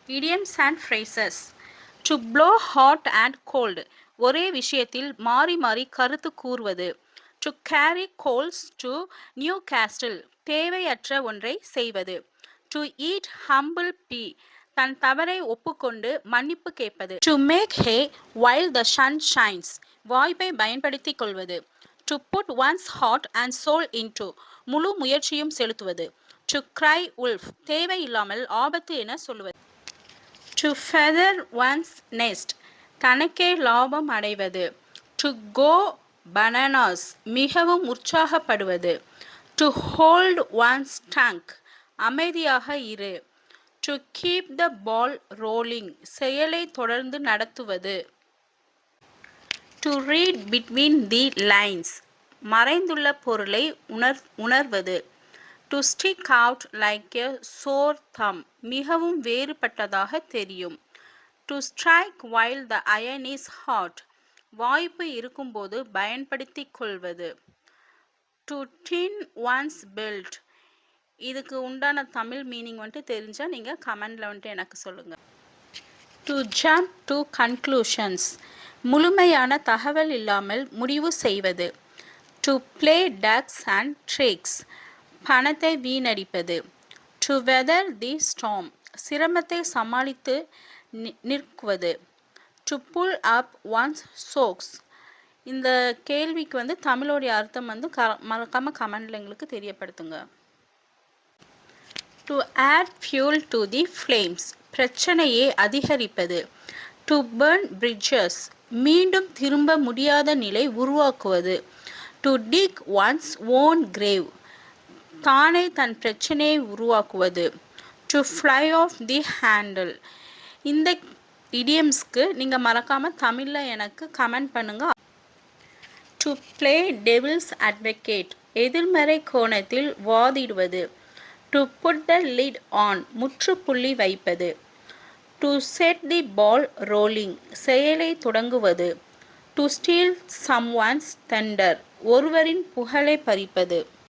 Idioms and phrases. To blow hot and cold. ஒரே விஷயத்தில் மாறி மாறி கருத்து கூறுவது. To carry coals to Newcastle. தேவையற்ற ஒன்றை செய்வது. To eat humble pie. தன் தவறை ஒப்புக்கொண்டு மன்னிப்பு கேட்பது. To make hay while the sun shines. வாய்ப்பை பயன்படுத்திக் கொள்வது. To put one's heart and soul into. முழு முயற்சியும் செலுத்துவது. To cry wolf. தேவையில்லாமல் ஆபத்து என சொல்லுவது. To feather one's nest. தனக்கே லாபம் அடைவது. To go bananas. மிகவும் உற்சாகப்படுவது. To hold one's tongue. அமைதியாக இரு. To keep the ball rolling. செயலை தொடர்ந்து நடத்துவது. To read between the lines. மறைந்துள்ள பொருளை உணர்வது. To stick out like a sore thumb. மிகவும் வேறுபட்டதாக தெரியும். To strike while the iron is hot. வாய்ப்பு இருக்கும்போது பயன்படுத்திக் கொள்வது. To tin one's belt. இதுக்கு உண்டான தமிழ் மீனிங் வந்துட்டு தெரிஞ்சால் நீங்கள் கமெண்டில் வந்துட்டு எனக்கு சொல்லுங்கள். To jump to conclusions. முழுமையான தகவல் இல்லாமல் முடிவு செய்வது. To play ducks and tricks. பணத்தை வீணடிப்பது. To weather the storm. சிரமத்தை சமாளித்து நிற்குவது. To pull up one's socks. இந்த கேள்விக்கு வந்து தமிழோடைய அர்த்தம் வந்து மறக்காமல் கமெண்டில் எங்களுக்கு தெரியப்படுத்துங்க. To add fuel to the flames. பிரச்சனையை அதிகரிப்பது. To burn bridges. மீண்டும் திரும்ப முடியாத நிலை உருவாக்குவது. To dig one's own grave. தானே தன் பிரச்சனையை உருவாக்குவது. To fly off the handle. இந்த இடியம்ஸ்க்கு நீங்கள் மறக்காமல் தமிழில் எனக்கு கமெண்ட் பண்ணுங்கள். To play devil's advocate. எதிர்மறை கோணத்தில் வாதிடுவது. To put the lid on. முற்றுப்புள்ளி வைப்பது. To set the ball rolling. செயலை தொடங்குவது. To steal someone's thunder. ஒருவரின் புகழை பறிப்பது.